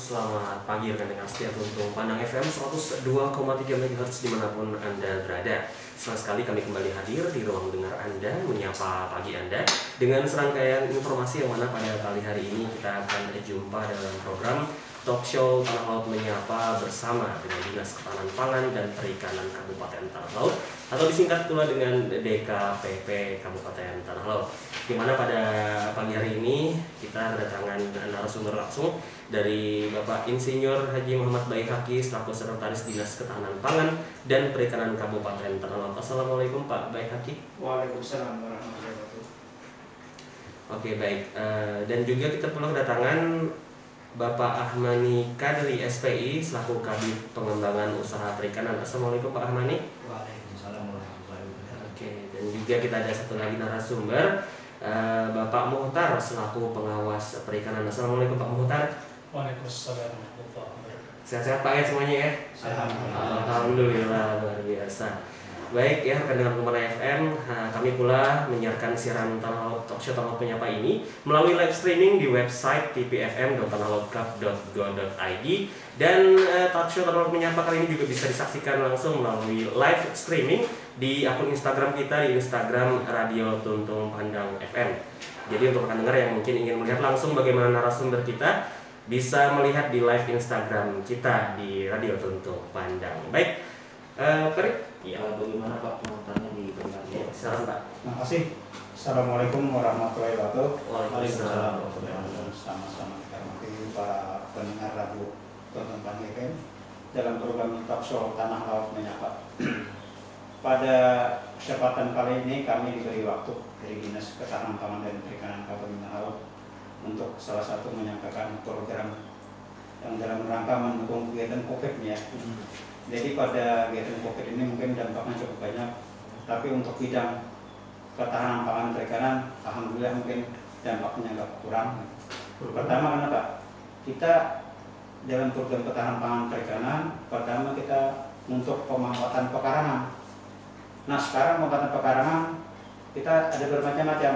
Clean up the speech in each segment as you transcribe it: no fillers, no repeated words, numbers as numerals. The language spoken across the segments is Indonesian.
Selamat pagi rekan dengar setia Tuntung Pandang FM 102,3 MHz dimanapun Anda berada. Senang sekali kami kembali hadir di ruang dengar Anda, menyapa pagi Anda dengan serangkaian informasi yang mana pada kali hari ini kita akan jumpa dalam program Talk Show Tanah Laut Menyapa bersama dengan Dinas Ketahanan Pangan dan Perikanan Kabupaten Tanah Laut atau disingkat pula dengan DKPP Kabupaten Tanah Laut. Di mana pada pagi hari ini kita kedatangan narasumber langsung dari Bapak Insinyur Haji Muhammad Baihaqi selaku Sekretaris Dinas Ketahanan Pangan dan Perikanan Kabupaten Tanah Laut. Assalamualaikum Pak Baihaqi. Waalaikumsalam warahmatullahi wabarakatuh. Oke baik, dan juga kita pula kedatangan Bapak Ahmani Kadri SPI selaku Kabid Pengembangan Usaha Perikanan. Assalamualaikum Pak Ahmani. Waalaikumsalam warahmatullahi wabarakatuh. Oke, dan juga kita ada satu lagi narasumber Bapak Muhtar selaku Pengawas Perikanan. Assalamualaikum Pak Muhtar. Waalaikumsalam warahmatullahi wabarakatuh. Sehat-sehat Pak ya semuanya ya? Alhamdulillah, luar biasa. Baik ya, rekan dengan Kumara FM, kami pula menyiarkan siaran Talk Show Tanah Laut Menyapa ini melalui live streaming di website tvfm.tanahlautclub.go.id dan Talk Show Tanah Laut Menyapa kali ini juga bisa disaksikan langsung melalui live streaming di akun Instagram kita di Instagram Radio Tuntung Pandang FM. Jadi untuk rekan dengar yang mungkin ingin melihat langsung bagaimana narasumber kita, bisa melihat di live Instagram kita di Radio Tuntung Pandang. Baik, Perik. Ya, bagaimana Pak penontonnya di Bandung? Ya, silakan Pak. Terima kasih. Assalamualaikum warahmatullahi wabarakatuh. Waalaikumsalam. Sama-sama kita hormati para pendengar radio Tuntung Pandang FM dalam program Talk Show Tanah Laut Menyapa. Pada kesempatan kali ini kami diberi waktu dari Dinas Ketahanan Pangan dan Perikanan Kabupaten Tanah Laut untuk salah satu menyampaikan program yang dalam rangka mendukung kegiatan COVID ya. Jadi pada kegiatan COVID ini mungkin dampaknya cukup banyak, tapi untuk bidang ketahanan pangan perikanan, alhamdulillah mungkin dampaknya agak kurang. Pertama kenapa? Kita dalam program ketahanan pangan perikanan, pertama kita untuk pemanfaatan pekarangan. Nah sekarang pemanfaatan pekarangan kita ada bermacam-macam,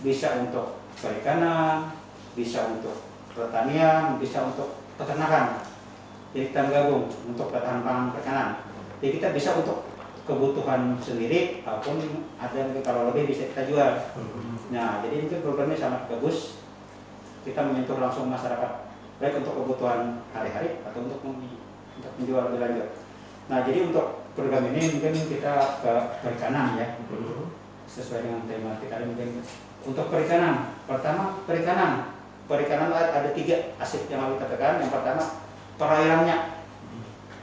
bisa untuk perikanan, bisa untuk pertanian, bisa untuk peternakan. Jadi kita gabung untuk ketahanan pangan perikanan. Jadi kita bisa untuk kebutuhan sendiri, ataupun ada yang kalau lebih bisa kita jual. Nah, jadi itu programnya sangat bagus. Kita menyentuh langsung masyarakat, baik untuk kebutuhan hari-hari atau untuk menjual lebih lanjut. Nah, jadi untuk program ini mungkin kita ke perikanan ya, sesuai dengan tema kita mungkin untuk perikanan. Pertama perikanan ada 3 aspek yang harus kita tekan. Yang pertama perairannya.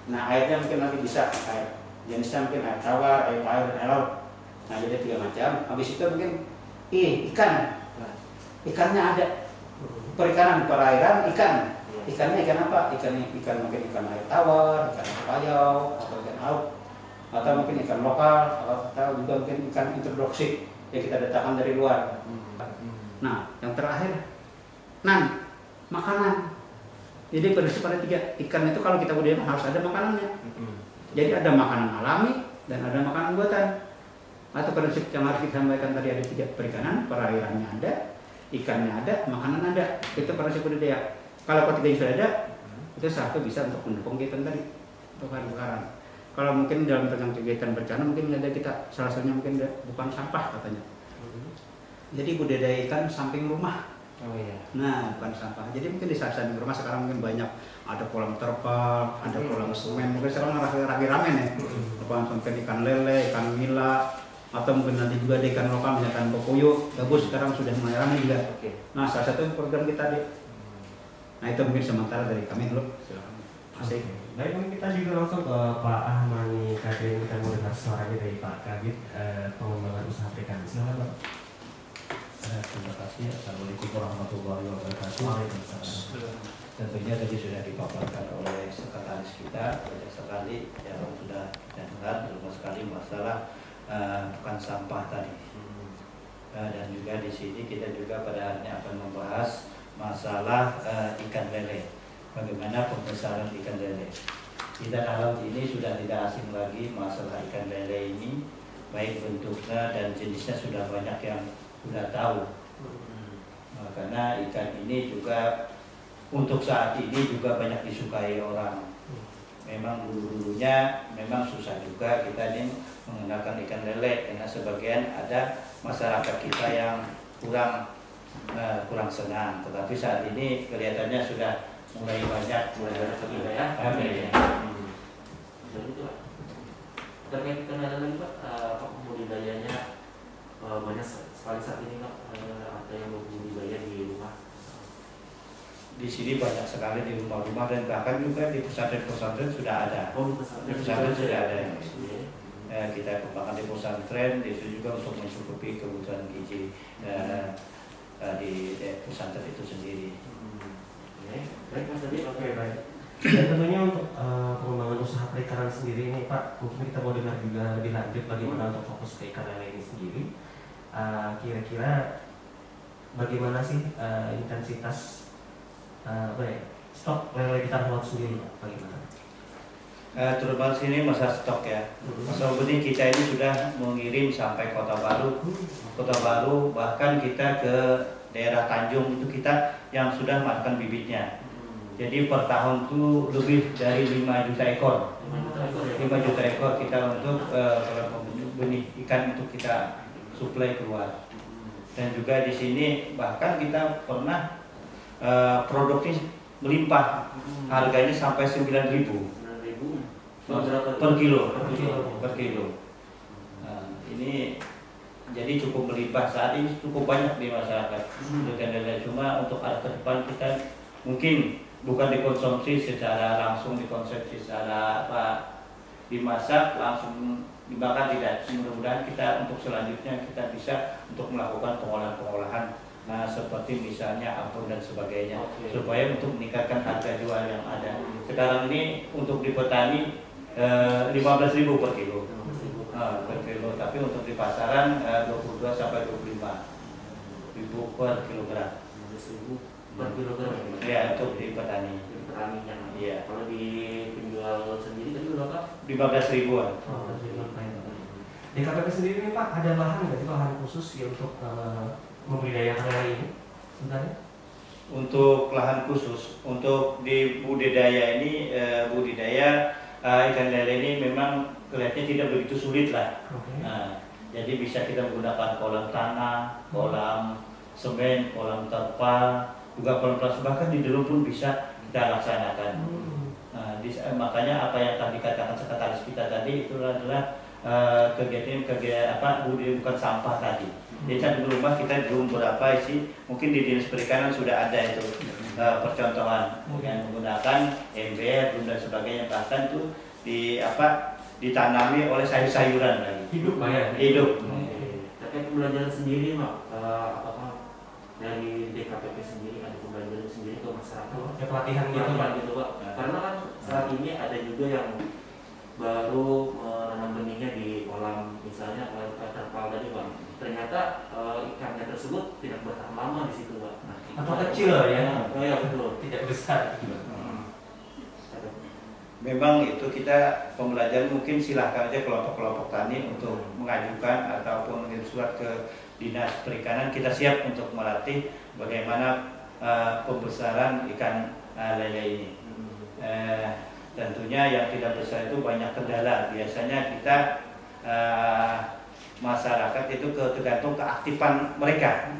Nah airnya mungkin nanti bisa air jenisnya mungkin air tawar, air air dan air laut. Nah jadi 3 macam. Habis itu mungkin ikannya ada. Perikanan perairan ikan. Ikannya ikan apa? Ikan mungkin ikan air tawar, ikan payau, atau ikan laut, atau mungkin ikan lokal, atau juga mungkin ikan introduksi yang kita datangkan dari luar. Nah yang terakhir makanan. Jadi prinsip ada 3. Ikan itu kalau kita budidaya harus ada makanannya. Jadi ada makanan alami dan ada makanan buatan. Atau prinsip yang harus kita sampaikan tadi ada 3, perikanan, perairannya ada, ikannya ada, makanan ada. Itu prinsip budidaya. Kalau ketiga sudah ada, itu satu bisa untuk mendukung kegiatan tadi, untuk pekarangan. Kalau mungkin dalam kegiatan bencana mungkin ada kita salah satunya mungkin bukan sampah katanya. Jadi budidaya ikan samping rumah. Oh iya. Nah, bukan sampah. Jadi mungkin di samping rumah sekarang mungkin banyak ada kolam terpal, ada kolam semen. Mungkin sekarang rame-rame ya. Kolam sampai ikan lele, ikan nila, atau mungkin nanti juga ada ikan lokal, misalkan kokoyo. Bagus sekarang sudah mulai ramai juga. Nah, salah satu program kita deh. Nah, itu mungkin sementara dari kami dulu. Silakan. Masih. Baik, mungkin kita juga langsung ke Pak Ahmani Kadri. Kita mau dengar suaranya dari Pak Kabid Pengembangan Usaha Perikanan. Silakan Pak. Terima kasih. Assalamualaikum warahmatullahi wabarakatuh. Tentunya tadi sudah dipaparkan oleh sekretaris kita, banyak sekali yang sudah dengar, terutama sekali masalah bukan sampah tadi. Dan juga di sini kita juga pada hari ini akan membahas masalah ikan lele. Bagaimana pembesaran ikan lele? Kita dalam ini sudah tidak asing lagi masalah ikan lele ini, baik bentuknya dan jenisnya sudah banyak yang sudah tahu. Karena ikan ini juga untuk saat ini juga banyak disukai orang. Memang dulu-dulunya memang susah juga kita ini mengenalkan ikan lele karena sebagian ada masyarakat kita yang kurang senang. Tetapi saat ini kelihatannya sudah mulai banyak ya. Amin. Dan itu Pak. Terkait ikan lele Pak, apa budidayanya banyak sekali saat ini Pak, ada yang budidaya di rumah. Di sini banyak sekali di rumah-rumah dan bahkan juga di pesantren-pesantren sudah ada. Oh, Di pesantren sudah ada. Kita kembangkan di pesantren, itu juga untuk mencukupi kebutuhan gizi di pesantren itu sendiri. Baik Mas Adi, oke baik. Dan tentunya untuk pengembangan usaha perikanan sendiri ini Pak, mungkin kita mau dengar juga lebih lanjut bagaimana untuk fokus ke ikan lele ini sendiri. Kira-kira bagaimana sih intensitas stok lele di tanah laut sendiri Pak? Bagaimana? Terutama sini masa stok ya. Masa ini kita ini sudah mengirim sampai Kota Baru, bahkan kita ke daerah Tanjung itu kita yang sudah makan bibitnya. Jadi per tahun itu lebih dari 5 juta ekor. 5 juta ekor kita untuk benih ikan untuk kita suplai keluar. Dan juga di sini bahkan kita pernah produknya melimpah, harganya sampai 9.000 per kilo. Nah, ini jadi cukup melimpah, saat ini cukup banyak di masyarakat. Cuma untuk arah ke depan kita mungkin bukan dikonsumsi secara langsung, dikonsumsi secara dimasak langsung dibakar, tidak. Mudah-mudahan kita untuk selanjutnya kita bisa untuk melakukan pengolahan seperti misalnya ampun dan sebagainya, supaya untuk meningkatkan harga jual yang ada. Sekarang ini untuk di petani 15.000 per kilo. Tapi untuk di pasaran 22 sampai 25.000 per kilogram. 15.000 per kilogram. Ya, untuk di petani. Di petaninya. Iya. Kalau di penjual sendiri tadi berapa? 15.000-an. Di KPP sendiri nih Pak, ada lahan nggak sih, lahan khusus ya untuk membudidayakan lele ini sebenarnya? Untuk lahan khusus, untuk di budidaya ini, budidaya ikan lele ini memang kelihatannya tidak begitu sulit lah. Nah, jadi bisa kita menggunakan kolam tanah, kolam semen, kolam terpal, juga kolam plastik, bahkan di dalam pun bisa kita laksanakan. Nah, makanya apa yang tadi dikatakan sekretaris kita tadi itu adalah kegiatan bukan sampah tadi. Jadi di rumah kita belum berapa isi, mungkin di dinas perikanan sudah ada itu percontohan yang menggunakan ember dan sebagainya, bahkan itu ditanami oleh sayur-sayuran lagi. Hidup Pak ya? Hidup. Tapi pembelajaran sendiri Pak, apakah dari DKPP sendiri ada pembelajaran sendiri ke masyarakat? Ya pelatihan gitu Pak. Karena kan saat ini ada juga yang baru menanam benihnya di kolam, misalnya kolam terpal tadi Pak. Ternyata ikannya tersebut tidak bertahan lama di situ Pak. Atau kecil ya? Iya betul. Tidak besar. Memang itu kita pembelajaran, mungkin silahkan aja kelompok-kelompok tani untuk mengajukan ataupun mengirim surat ke dinas perikanan. Kita siap untuk melatih bagaimana pembesaran ikan lele ini. Tentunya yang tidak besar itu banyak kendala. Biasanya kita masyarakat itu tergantung keaktifan mereka.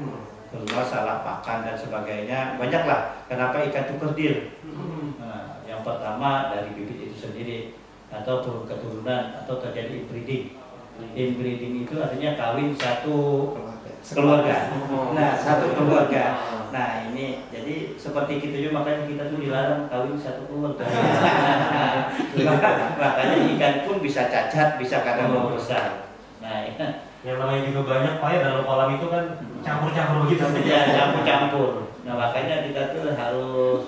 Masalah pakan dan sebagainya banyaklah. Kenapa ikan itu kerdil? Yang pertama dari bibit itu sendiri atau keturunan atau terjadi inbreeding. Inbreeding itu artinya kawin satu keluarga. Nah, satu keluarga. Nah, ini jadi seperti kita juga, makanya kita tuh dilarang kawin satu keluarga. Makanya ikan pun bisa cacat, bisa kadang mau besar. Nah, yang namanya juga banyak Pak ya, dalam kolam itu kan campur-campur begitu. Ya, campur-campur. Nah, makanya kita tuh harus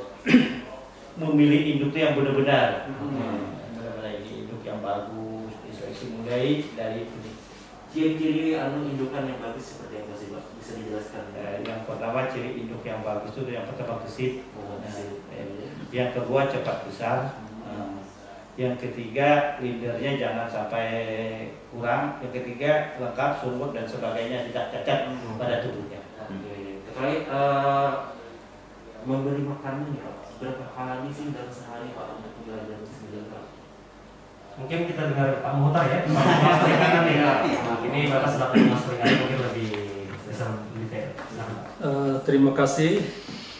memilih induk yang benar-benar. Benar-benar induk yang bagus, diseleksi mulai dari ini. Ciri-ciri indukan yang bagus seperti apa sih Pak? Bisa dijelaskan? Yang pertama ciri induk yang bagus itu yang pertama gesit. Yang kedua cepat besar. Yang ketiga leadernya jangan sampai kurang. Yang ketiga lengkap, surut dan sebagainya, tidak cacat pada tubuhnya. Terkait memberi makanan ya Pak, berapa kali sih dalam sehari Pak untuk belajar sendiri Pak? Mungkin kita dengar Pak Muhtar ya, Pak Mas Perikanan ya. Ini Bapak selaku Mas Perikanan mungkin lebih bisa detail. Terima kasih.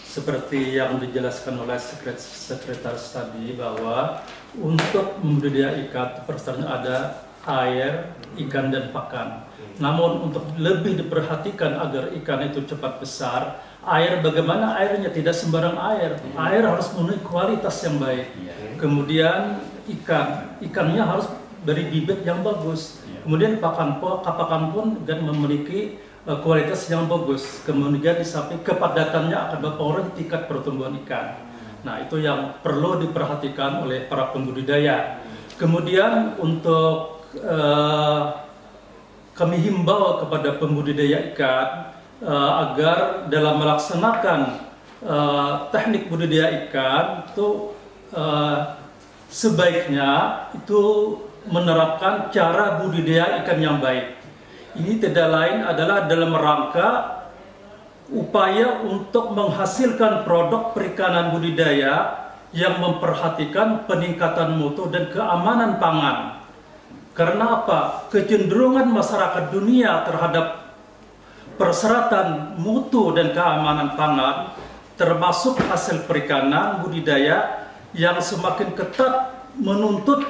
Seperti yang dijelaskan oleh sekretaris tadi bahwa untuk membudidaya ikan persyaratannya ada air, ikan dan pakan. Namun untuk lebih diperhatikan agar ikan itu cepat besar, air bagaimana airnya tidak sembarang air. Air harus memenuhi kualitas yang baik. Kemudian ikannya harus dari bibit yang bagus. Kemudian pakan pun dan memiliki kualitas yang bagus. Kemudian di samping kepadatannya akan mempengaruhi tingkat pertumbuhan ikan. Nah, itu yang perlu diperhatikan oleh para pembudidaya. Kemudian untuk kami himbau kepada pembudidaya ikan agar dalam melaksanakan teknik budidaya ikan itu sebaiknya itu menerapkan cara budidaya ikan yang baik. Ini tidak lain adalah dalam rangka upaya untuk menghasilkan produk perikanan budidaya yang memperhatikan peningkatan mutu dan keamanan pangan. Karena apa? Kecenderungan masyarakat dunia terhadap persyaratan mutu dan keamanan pangan, termasuk hasil perikanan budidaya yang semakin ketat menuntut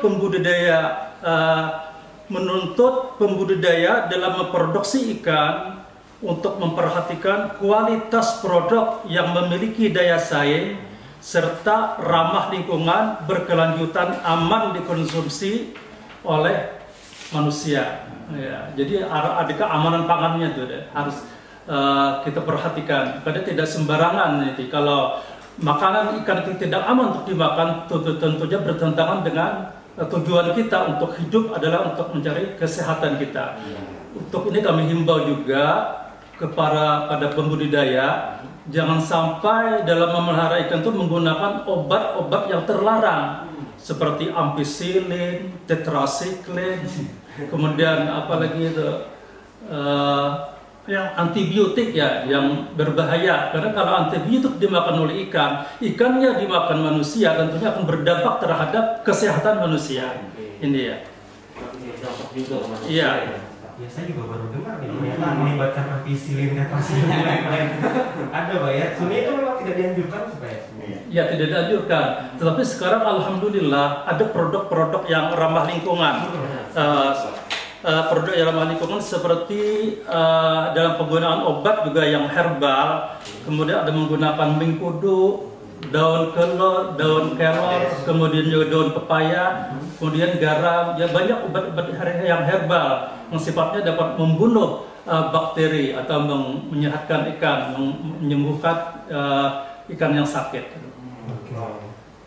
pembudidaya dalam memproduksi ikan untuk memperhatikan kualitas produk yang memiliki daya saing serta ramah lingkungan, berkelanjutan, aman dikonsumsi oleh manusia. Ya, jadi ada keamanan pangannya itu harus kita perhatikan. Karena tidak sembarangan nanti kalau makanan ikan itu tidak aman untuk dimakan, tentunya bertentangan dengan tujuan kita untuk hidup adalah untuk mencari kesehatan kita. Untuk ini kami himbau juga pada pembudidaya, jangan sampai dalam memelihara ikan itu menggunakan obat-obat yang terlarang seperti ampicillin, tetrasiklin, kemudian apalagi itu yang antibiotik ya, yang berbahaya. Karena kalau antibiotik dimakan oleh ikan, ikannya dimakan manusia, tentunya akan berdampak terhadap kesehatan manusia. Ini ya. Iya. Ya saya juga baru dengar nih ternyata melibatkan ampicillin dan lain-lain. Ada Pak ya. Sebenarnya itu memang tidak dianjurkan supaya. Ya tidak dianjurkan. Tetapi sekarang alhamdulillah ada produk-produk yang ramah lingkungan. Produk yang ramah lingkungan seperti dalam penggunaan obat juga yang herbal, kemudian ada menggunakan mengkudu, daun kelor, kemudian juga daun pepaya, kemudian garam, ya banyak obat-obat yang herbal yang sifatnya dapat membunuh bakteri atau menyehatkan ikan, menyembuhkan ikan yang sakit.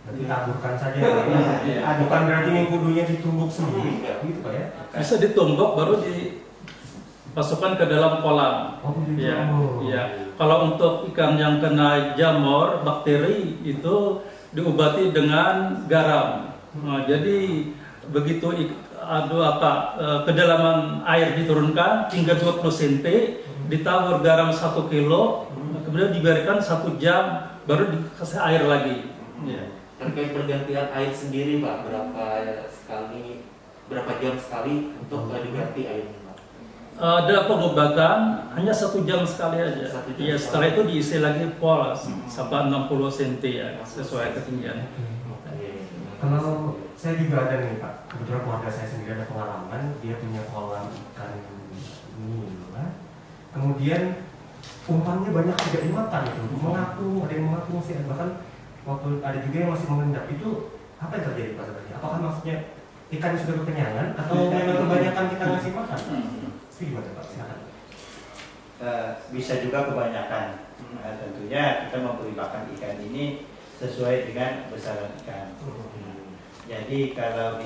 Berarti taburkan saja ya. Bukan berarti mengkudunya ditumbuk sendiri gitu Pak ya? Bisa ditumbuk baru dimasukkan ke dalam kolam. Ya. Kalau untuk ikan yang kena jamur bakteri itu diobati dengan garam. Nah, jadi begitu kedalaman air diturunkan hingga 20 cm, ditabur garam 1 kilo, kemudian dibiarkan 1 jam baru dikasih air lagi. Ya. Terkait pergantian air sendiri Pak, berapa jam sekali untuk diganti airnya Pak? Dalam pengobatan hanya 1 jam sekali aja. Ya, setelah itu diisi lagi pol sampai 60 cm ya, sesuai ketinggian. Kalau saya juga ada nih Pak, kebetulan keluarga saya sendiri ada pengalaman, dia punya kolam ikan nila, kemudian umpannya banyak tidak dimakan itu, ada yang mengaku masih bahkan waktu ada juga yang masih mengendap. Itu apa yang terjadi Pak sebenarnya? Apakah maksudnya ikan sudah kekenyangan atau memang kebanyakan kita ngasih makan? Itu gimana Pak? Silakan. Bisa juga kebanyakan. Tentunya kita memberi makan ikan ini sesuai dengan besaran ikan. Jadi kalau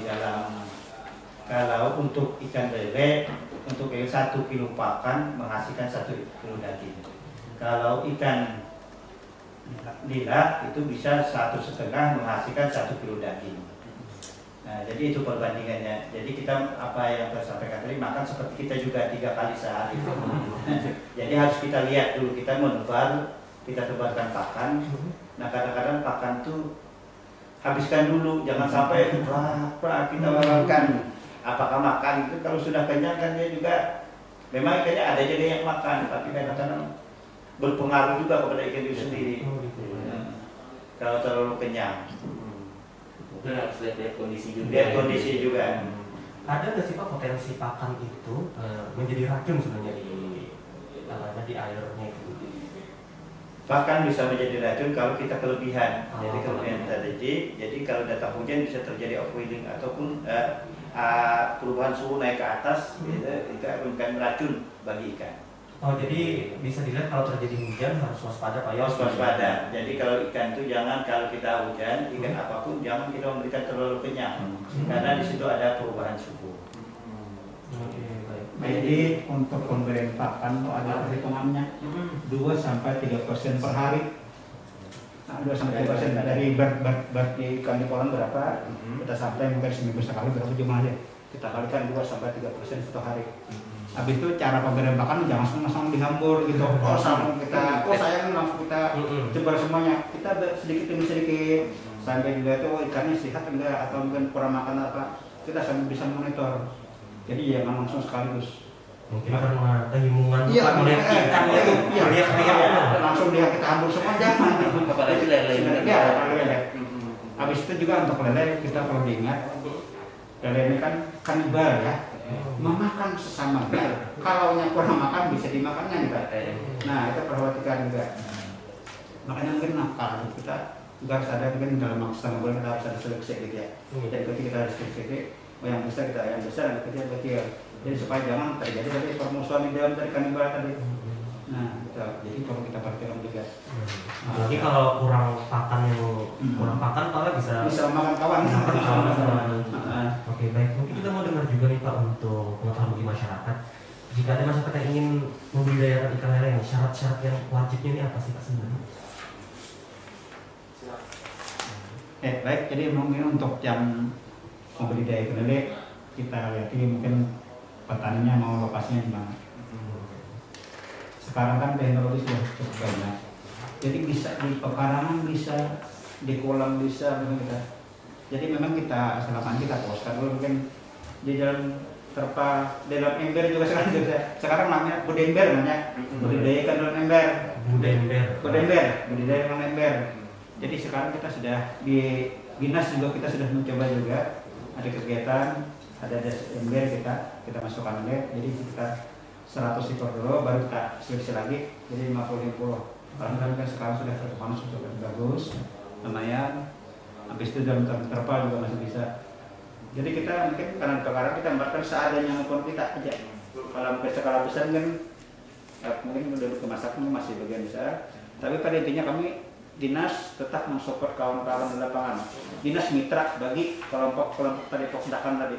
untuk ikan lele, untuk 1 kilo pakan menghasilkan 1 kilo daging. Kalau ikan nila itu bisa 1,5 menghasilkan 1 kilo daging. Nah, jadi itu perbandingannya. Jadi kita apa yang saya sampaikan tadi, makan seperti kita juga 3 kali sehari. Jadi harus kita lihat dulu, kita tebarkan pakan. Nah kadang-kadang pakan tuh habiskan dulu, jangan sampai wah kita makan. Apakah makan itu kalau sudah kenyang kan dia juga memang ikannya ada jadi yang makan, tapi kadang-kadang berpengaruh juga kepada ikan itu sendiri. Kalau terlalu kenyang. Mungkin harus lihat kondisi juga. Lihat kondisi juga. Ada nggak sih Pak potensi pakan itu menjadi racun sebenarnya di airnya itu? Pakan bisa menjadi racun kalau kita kelebihan. Oh, Jadi kelebihan tadi. Jadi kalau datang hujan bisa terjadi overwhelming ataupun perubahan suhu naik ke atas, itu akan beracun bagi ikan. Oh jadi bisa dilihat kalau terjadi hujan harus waspada Pak ya? Harus waspada. Jadi kalau ikan itu jangan, kalau kita hujan ikan apapun jangan kita memberikan terlalu kenyang, karena di situ ada perubahan suhu. Oke, baik. Jadi untuk pemberian pakan itu ada perhitungannya 2-3% per hari. Nah, 2-3% dari ikan di kolam berapa, kita sampai mungkin seminggu sekali berapa jumlahnya, kita kalikan 2-3% satu hari. Habis itu cara pemberian pakan jangan langsung dihambur gitu. Oh sayang langsung kita coba semuanya. Kita sedikit demi sedikit sampai dilihat tuh ikannya sehat enggak atau mungkin kurang makan apa. Kita sambil bisa monitor. Jadi jangan langsung sekaligus. Mungkin karena keimungan melihat ikan itu, langsung dia kita hambur semua jangan. Apalagi lele. Lele. Habis itu juga untuk lele kita perlu diingat, lele ini kan kanibal ya, memakan sesamanya. Kalau yang kurang makan bisa dimakannya juga. Nah itu perhatikan juga. Makanya mungkin nakal kita juga harus ada mungkin dalam setengah bulan kita harus ada seleksi gitu ya. Jadi ketika kita harus seleksi, yang besar kita yang besar, yang kecil kecil. Jadi supaya jangan terjadi tadi permusuhan di dalam dari kanibal tadi. Nah, gitu. Jadi kalau kita perhatikan juga. Jadi kalau kurang pakan Pak bisa makan kawan. Oke, baik. Mungkin kita mau dengar juga nih Pak untuk pengetahuan bagi masyarakat. Jika ada masyarakat yang ingin membudidayakan ikan lele ini, syarat-syarat yang wajibnya ini apa sih Pak sebenarnya? Baik. Jadi mungkin untuk yang membudidaya ikan lele, kita lihat ini mungkin petaninya mau lokasinya di mana. Sekarang kan teknologi sudah cukup banyak. Jadi bisa di pekarangan, bisa di kolam, bisa kita. Jadi memang kita silakan kita poskan dulu mungkin di dalam terpa, dalam ember juga sekarang juga. Sekarang namanya budember namanya. Budidaya ikan dalam ember. Budidaya dalam ember. Jadi sekarang kita sudah di dinas juga kita sudah mencoba juga ada kegiatan, ada ember kita masukkan ember. Jadi kita 100 ekor dulu, baru kita seleksi lagi jadi 50-50. Karena kan sekarang sudah terpanas sudah bagus, lumayan. Habis itu dalam terpal juga masih bisa. Jadi kita mungkin karena sekarang kita memberikan seadanya maupun kita aja. Kalau mungkin skala besar kan mungkin udah kemasakan masih bagian besar. Tapi pada intinya kami dinas tetap mensupport kawan-kawan di lapangan. Dinas mitra bagi kelompok tadi pokdakan tadi.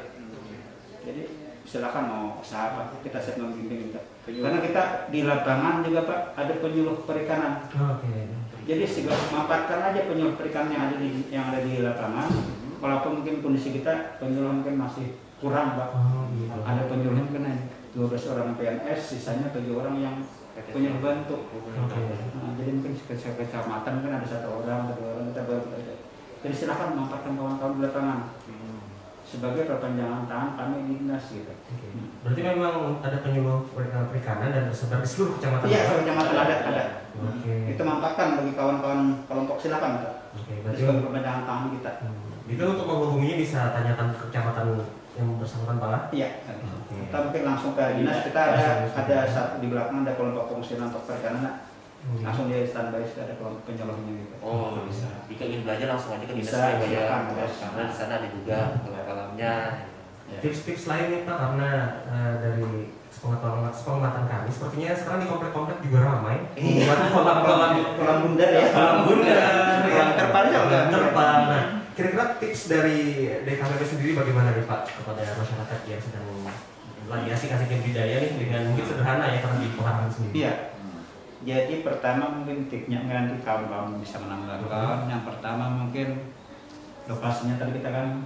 Jadi silakan mau usaha apa, kita siap membimbing kita. Karena kita di lapangan juga Pak ada penyuluh perikanan. Jadi segera manfaatkan aja penyuluh perikanan yang ada di lapangan. Walaupun mungkin kondisi kita penyuluh mungkin masih kurang Pak. Ada penyuluh mungkin 12 orang PNS, sisanya 7 orang yang penyuluh bantu. Nah, jadi mungkin kecamatan kan ada 1 orang, 2 orang kita bantu. Jadi silakan manfaatkan kawan-kawan di lapangan. Sebagai perpanjangan tangan kami di dinas gitu. Berarti memang ada penyuluh perikanan dan tersebar di seluruh kecamatan. Iya, seluruh kecamatan ada. Itu manfaatkan bagi kawan-kawan kelompok silakan Pak. Berarti sebagai perpanjangan tangan kita. Itu untuk menghubunginya bisa tanyakan ke kecamatan yang bersangkutan Pak. Iya. Kita mungkin langsung ke dinas, kita ada satu di belakang ada kelompok fungsional untuk perikanan. Langsung dia standby ada kelompok penyuluhnya gitu. Oh bisa. Jika ingin belajar langsung aja ke dinas Bisa, ya. Karena di sana ada juga kolamnya. Tips-tips lain nih Pak, karena dari sepengetahuan kami, sepertinya sekarang di komplek-komplek juga ramai. Kolam bundar ya. Yang terpalnya juga terpal. Nah, kira-kira tips dari DKPP sendiri bagaimana nih Pak kepada masyarakat yang sedang lagi asik-asiknya budidaya nih dengan mungkin sederhana ya karena di pekarangan sendiri. Iya. Jadi pertama mungkin tipsnya nanti kawan-kawan bisa menambahkan. Yang pertama mungkin lokasinya tadi kita kan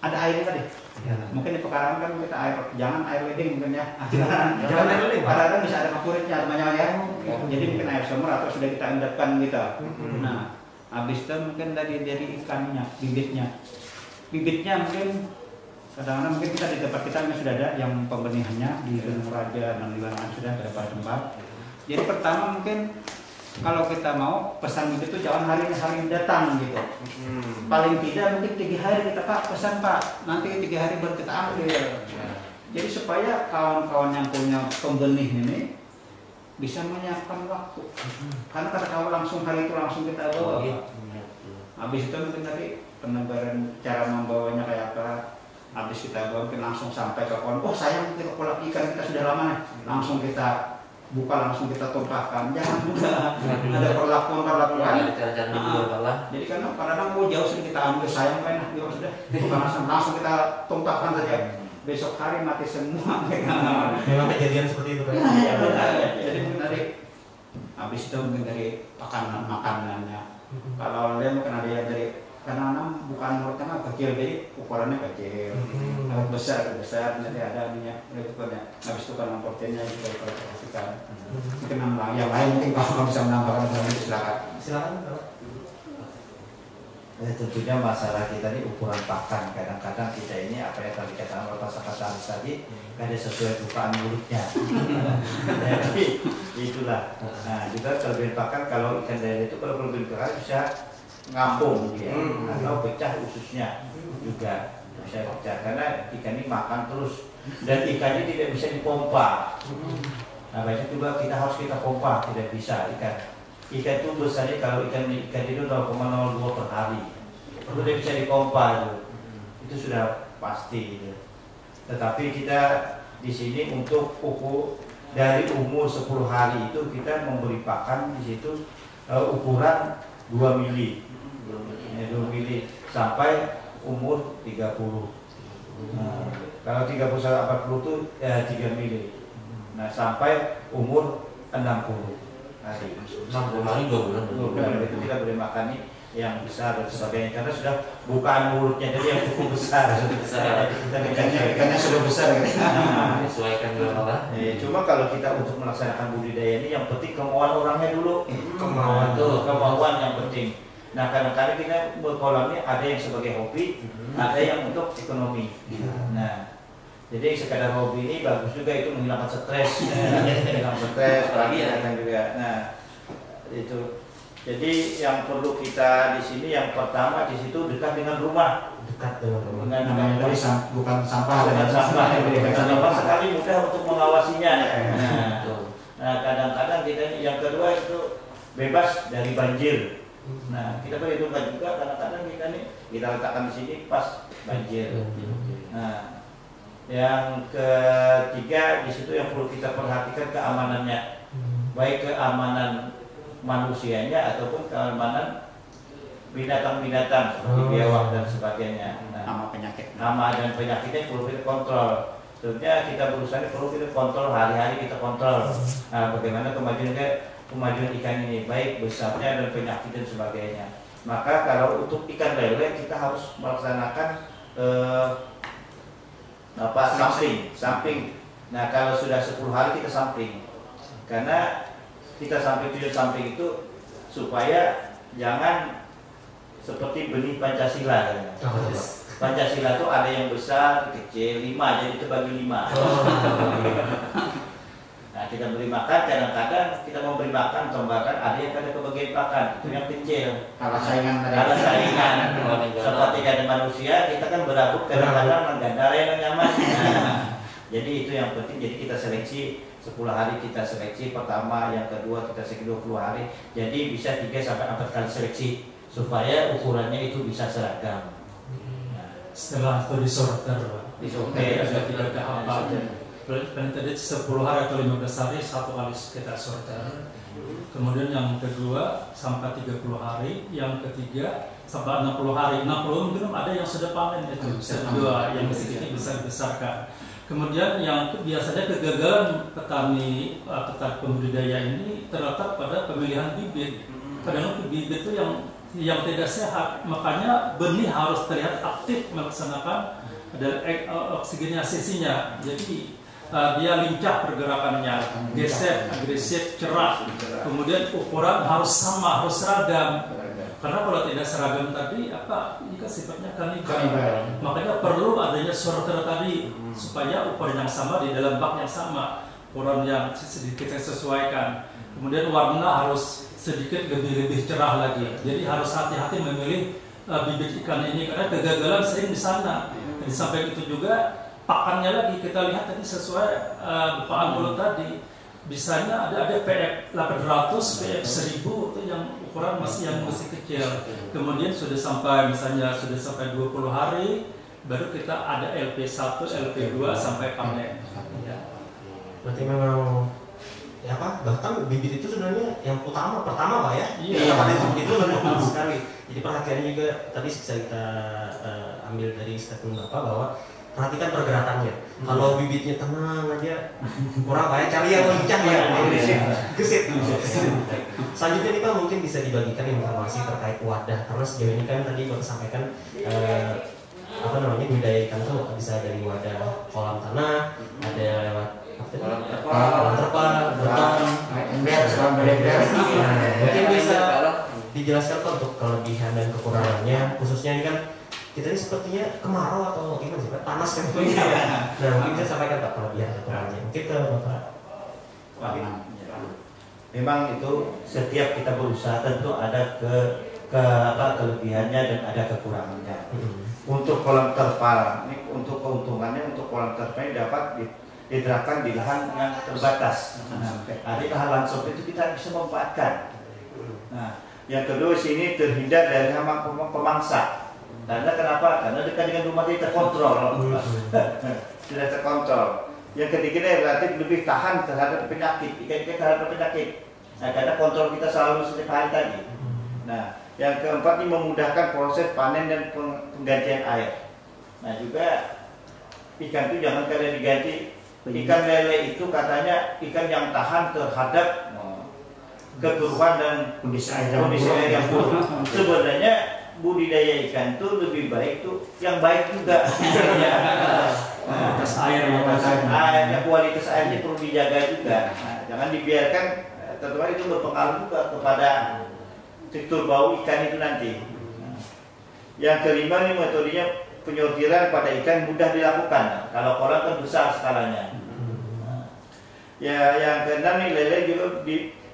ada airnya tadi. Ya. Mungkin di pekarangan kan kita jangan air ledeng mungkin ya. Jangan air ledeng, Pak. Kadang-kadang bisa ada merkuritnya namanya ya. Jadi mungkin air sumur atau sudah kita endapkan gitu. Nah, habis itu mungkin dari ikannya, bibitnya mungkin kadang-kadang mungkin kita di tempat kita sudah ada yang pembenihannya di Gunung Raja dan di Lanangan sudah ada beberapa tempat. Jadi pertama mungkin kalau kita mau pesan begitu jangan hari datang gitu. Paling tidak mungkin 3 hari kita Pak pesan Pak, nanti 3 hari baru kita ambil. Jadi supaya kawan-kawan yang punya pembenih ini bisa menyiapkan waktu. Karena kalau langsung hari itu langsung kita bawa. Habis itu mungkin tadi penebaran cara membawanya kayak apa. Habis kita bawa mungkin langsung sampai ke pohon. Oh sayang kita kolak ikan kita sudah lama nih. Langsung kita buka, langsung kita tumpahkan. Jangan juga ada perlakuan. Jadi karena kadang-kadang jauh sih kita ambil sayang kan, ya sudah bukan langsung kita tumpahkan saja. Besok hari mati semua. Memang kejadian seperti itu kan? Iya benar. Jadi mungkin dari habis itu mungkin dari makanannya. Kalau dia mungkin ada yang dari karena bukan mulutnya mah kecil, jadi ukurannya kecil. Kalau besar nanti ada minyak berikutnya. Habis itu kan proteinnya juga kalau perhatikan. Mungkin yang lain mungkin kalau bisa menambahkan silakan. Tentunya masalah kita ini ukuran pakan. Kadang-kadang kita ini apa yang tadi dikatakan oleh Pak Sekretaris tadi ada sesuai bukaan mulutnya. Jadi itulah. Nah juga kelebihan pakan kalau ikan lele itu kalau kelebihan pakan bisa ngambung ya, atau pecah ususnya juga bisa pecah karena ikan ini makan terus dan ikannya tidak bisa dipompa. Nah banyak juga kita pompa, tidak bisa ikan itu besarnya kalau ikan itu 0,02 per hari itu tidak bisa dipompa itu sudah pasti gitu. Tetapi kita di sini untuk dari umur 10 hari itu kita memberi pakan di situ ukuran 2 mili. 2 mili sampai umur 30. Nah, kalau 30 sampai 40 itu 3 mili. Nah, sampai umur 60 hari. 60 hari 2 bulan. 2 bulan itu kita boleh makan nih yang besar dan sebagainya karena sudah bukaan mulutnya jadi yang cukup besar. Kita ikannya sudah besar kan. Menyesuaikan dulu. Cuma kalau kita untuk melaksanakan budidaya ini yang penting kemauan orangnya dulu. Kemauan yang penting. Nah kadang-kadang kita berkolam ini ada yang sebagai hobi, ada yang untuk ekonomi. Nah jadi sekadar hobi ini bagus juga itu menghilangkan stres, apalagi ya juga. Nah itu. Jadi yang perlu kita di sini yang pertama di situ dekat dengan rumah. Namanya tadi bukan sampah. Karena sekali mudah untuk mengawasinya. Nah kadang-kadang kita yang kedua itu bebas dari banjir. Nah kita perhitungkan juga kadang-kadang kita letakkan di sini pas banjir. Nah yang ketiga di situ yang perlu kita perhatikan keamanannya, baik keamanan manusianya ataupun keamanan binatang-binatang seperti biawak dan sebagainya. Nah, hama dan penyakitnya perlu kita kontrol. Tentunya kita berusaha perlu kita kontrol hari-hari kita kontrol. Nah, bagaimana kemajuan ikan ini baik besarnya dan penyakit dan sebagainya. Maka kalau untuk ikan lele kita harus melaksanakan samping. Nah kalau sudah 10 hari kita samping, karena kita samping itu supaya jangan seperti benih Pancasila. Pancasila itu ada yang besar, kecil, 5 jadi itu bagi 5. Nah kita beri makan, kadang-kadang kita memberi makan, tambahkan ada yang ada kebagian pakan, itu yang kecil. Kalah saingan. Seperti ada manusia, kita kan berabuk kadang-kadang menggandara yang nyaman. Jadi itu yang penting, jadi kita seleksi 10 hari kita seleksi pertama, yang kedua kita seleksi 20 hari. Jadi bisa 3-4 kali seleksi supaya ukurannya itu bisa seragam. Setelah itu disorter, Disorter. tidak ada tadi 10 hari atau 15 hari 1 kali kita sorter. Kemudian yang kedua sampai 30 hari, yang ketiga sampai 60 hari. 60 mungkin ada yang sudah panen itu, kedua yang sedikit bisa dibesarkan. Kemudian yang biasanya kegagalan petani pembudidaya ini terletak pada pemilihan bibit. kadang bibit itu yang tidak sehat, makanya benih harus terlihat aktif melaksanakan oksigenasinya. Jadi dia lincah pergerakannya, geser, agresif, cerah. Kemudian ukuran harus sama, harus seragam. Karena kalau tidak seragam tadi, ini kan sifatnya kanibal. Makanya perlu adanya sorter tadi supaya ukuran yang sama di dalam bak yang sama, ukuran yang sedikit saya sesuaikan. Kemudian warna harus sedikit lebih cerah lagi. Jadi harus hati-hati memilih bibit ikan ini karena kegagalan sering di sana. Di samping itu juga pakannya lagi kita lihat tadi sesuai Pak Anggolo tadi, bisanya ada PF 800, PF 1000 itu yang ukuran masih kecil. Kemudian sudah sampai 20 hari baru kita ada LP1, LP2 sampai panen. Berarti memang bahkan bibit itu sebenarnya yang pertama Pak ya. Iya. Pada itu penting sekali. Jadi perhatiannya juga tadi bisa kita ambil dari statement Bapak bahwa perhatikan pergerakannya. Kalau bibitnya tenang aja, kurang banyak, cari yang lincah ya. Gesit. Selanjutnya ini Pak mungkin bisa dibagikan informasi terkait wadah, karena sejauh ini kan tadi Bapak sampaikan budidaya ikan itu bisa dari wadah kolam tanah, ada lewat kolam terpal, beton, mungkin bisa dijelaskan Pak untuk kelebihan dan kekurangannya, khususnya ini kan kita ini sepertinya kemarau atau gimana sih Pak? Panas kan itu ya. Nah mungkin bisa sampaikan Pak kelebihan dan kekurangannya. Mungkin ke Bapak. Memang itu setiap kita berusaha tentu ada kelebihannya dan ada kekurangannya. Untuk kolam terpal, ini untuk keuntungannya untuk kolam terpal ini dapat diterapkan di lahan yang terbatas. Ada lahan sempit itu kita bisa memanfaatkan. Nah, yang kedua sini terhindar dari hama pemangsa. Karena kenapa? Karena dekat dengan rumah kita terkontrol. Sudah terkontrol. Yang ketiga relatif lebih tahan terhadap penyakit, ikan-ikan terhadap penyakit. Nah, karena kontrol kita selalu setiap hari tadi. Nah, yang keempat ini memudahkan proses panen dan penggantian air. Nah, juga ikan itu jangan kalian diganti. Ikan lele itu katanya ikan yang tahan terhadap kekeruhan dan kondisi air yang buruk. Sebenarnya budidaya ikan itu lebih baik tuh yang baik juga. Kualitas Kualitas airnya perlu dijaga juga. Nah, jangan dibiarkan, tentunya itu berpengaruh juga kepada struktur bau ikan itu nanti. Yang kelima ini metodenya penyortiran pada ikan mudah dilakukan. Kalau kolam kan besar skalanya. Ya, yang keenam nih lele juga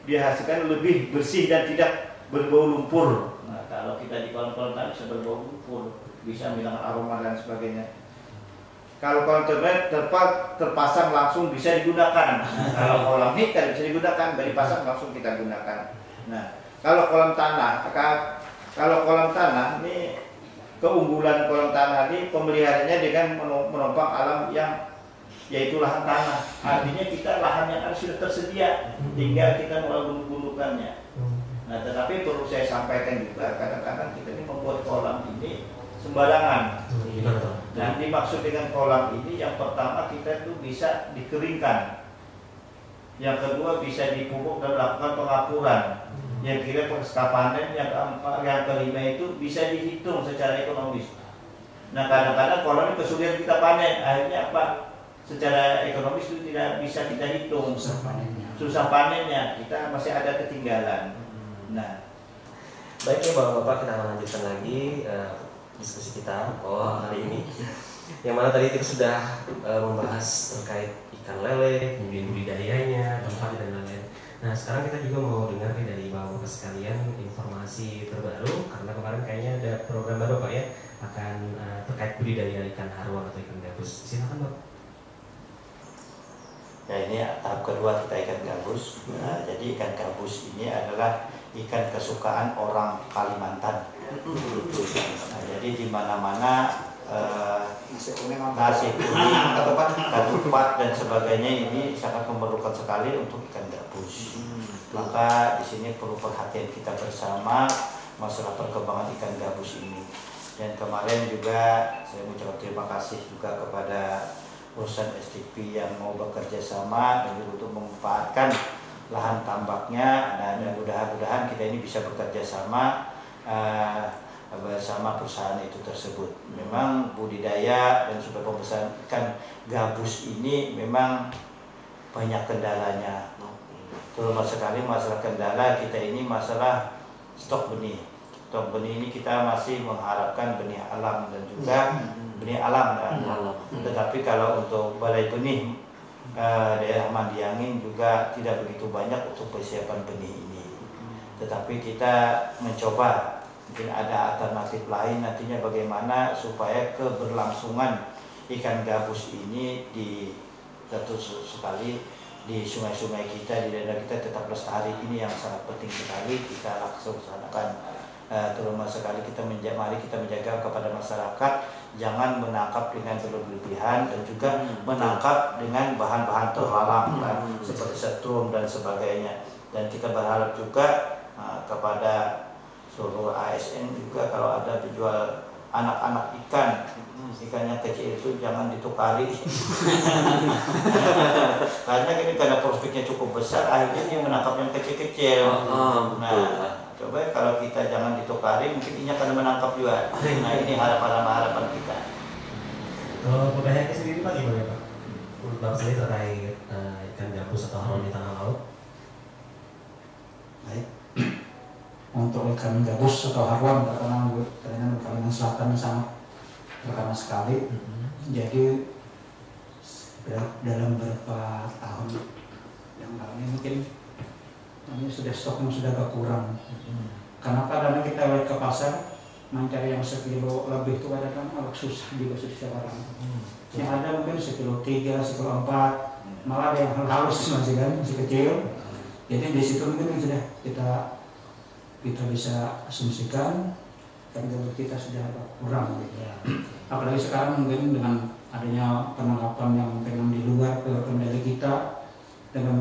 dihasilkan lebih bersih dan tidak berbau lumpur. Nah, kalau kita di kolam-kolam tadi bisa berbau lumpur, bisa menghilangkan aroma dan sebagainya. Kalau kolam terpasang langsung bisa digunakan. Nah, kalau kolam ini kan bisa digunakan, dari pasang langsung kita gunakan. Nah, kalau kolam tanah ini keunggulan kolam tanah ini pemeliharanya dengan menopang alam yang yaitu lahan tanah. Artinya kita lahan yang sudah tersedia, tinggal kita mulai gundukannya. Nah, tetapi perlu saya sampaikan juga, kadang-kadang kita ini membuat kolam ini sembarangan. Dan dimaksud dengan kolam ini, yang pertama kita itu bisa dikeringkan, yang kedua bisa dipupuk dan melakukan pengapuran, yang kira pasca panen, yang kelima itu bisa dihitung secara ekonomis. Nah, kadang-kadang kolam ini kesulitan kita panen, akhirnya apa? Secara ekonomis itu tidak bisa kita hitung, susah panennya, kita masih ada ketinggalan. Nah, baik ya Bapak-Bapak, kita akan lanjutkan lagi diskusi kita hari ini, yang mana tadi kita sudah membahas terkait ikan lele, kemudian budidayanya, tempat dan lain-lain. Nah, sekarang kita juga mau dengar nih dari Bapak sekalian informasi terbaru, karena kemarin kayaknya ada program baru Pak ya, akan terkait budidaya ikan haruan atau ikan gabus. Silakan Bapak. ya ini tahap kedua kita ikan gabus. Nah, jadi ikan gabus ini adalah ikan kesukaan orang Kalimantan. Nah, jadi di mana-mana nasi kuning, ketupat dan sebagainya ini sangat memerlukan sekali untuk ikan gabus. Maka di sini perlu perhatian kita bersama masalah perkembangan ikan gabus ini. Dan kemarin juga saya mengucapkan terima kasih juga kepada perusahaan STP yang mau bekerja sama dan untuk memanfaatkan lahan tambaknya. Nah, dan mudah-mudahan kita ini bisa bekerja sama bersama perusahaan itu tersebut. Memang budidaya dan sudah pembesaran ikan gabus ini memang banyak kendalanya. Terutama sekali masalah kendala kita ini masalah stok benih. Stok benih ini kita masih mengharapkan benih alam dan juga benih alam. Tetapi kalau untuk balai benih daerah Mandiangin juga tidak begitu banyak untuk persiapan benih ini. Tetapi kita mencoba mungkin ada alternatif lain nantinya bagaimana supaya keberlangsungan ikan gabus ini di tentu sekali di sungai-sungai kita, di daerah kita tetap lestari. Ini yang sangat penting sekali kita laksanakan. Terutama sekali mari kita menjaga kepada masyarakat jangan menangkap dengan berlebihan dan juga menangkap dengan bahan-bahan terlarang seperti setrum dan sebagainya. Dan kita berharap juga kepada seluruh ASN juga kalau ada dijual anak-anak ikan yang kecil itu jangan ditukari. Karena prospeknya cukup besar, akhirnya dia menangkap yang kecil-kecil. Nah, coba kalau kita jangan ditukari, mungkin dia akan menangkap juga. Nah, ini harapan kita. Kalau budayanya sendiri Pak gimana Pak? Menurut Bapak sendiri terkait ikan gabus atau haron di tanah laut? Baik. Untuk ikan gabus atau harwan terkenal Kalimantan Selatan sangat terkenal sekali. Jadi dalam beberapa tahun yang lalu mungkin ini stoknya sudah agak kurang. Karena kita lihat ke pasar mencari yang sekilo lebih itu kadang agak susah juga sekarang. Yang ada mungkin sekilo 3, sekilo 4, malah ada yang halus masih kecil. Jadi di situ mungkin sudah kita bisa asumsikan kan gabus kita sudah agak kurang gitu. Apalagi sekarang mungkin dengan adanya penangkapan yang memang di luar kendali kita, dengan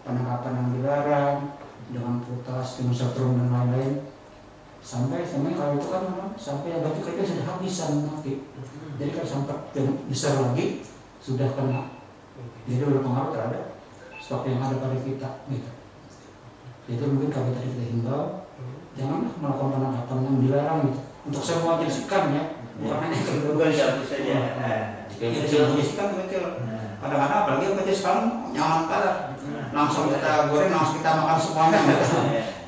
penangkapan yang dilarang, dengan putas, dengan setrum dan lain-lain, sampai kalau itu kan memang sampai yang gabus kita sudah habisan mati. Jadi kalau sampai besar lagi sudah kena, jadi berpengaruh terhadap stok yang ada pada kita gitu. Itu mungkin kalau tadi kita himbau jangan melakukan penangkapan yang dilarang gitu. Untuk semua jenis ikan ya, bukan hanya ikan gabus saja. Jenis ikan kecil. Kadang-kadang apalagi yang kecil sekarang nyaman banget. Langsung kita goreng, langsung kita makan semuanya.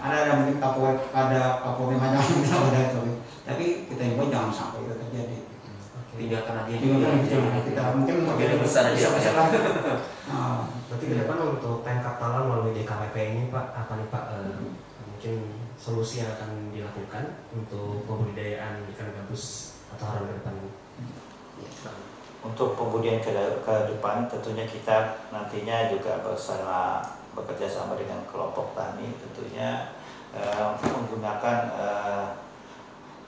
Ada yang mungkin kapolnya banyak kita ada itu. Tapi kita himbau jangan sampai itu terjadi. Tinggalkan aja. Kita mungkin lebih besar aja. Berarti ke depan untuk tangkap talang melalui DKWP ini Pak, apa nih Pak mungkin solusi yang akan dilakukan untuk pembudidayaan ikan gabus atau haron ke depan ini? Untuk pembudidayaan ke depan tentunya kita nantinya juga bekerja sama dengan kelompok tani tentunya menggunakan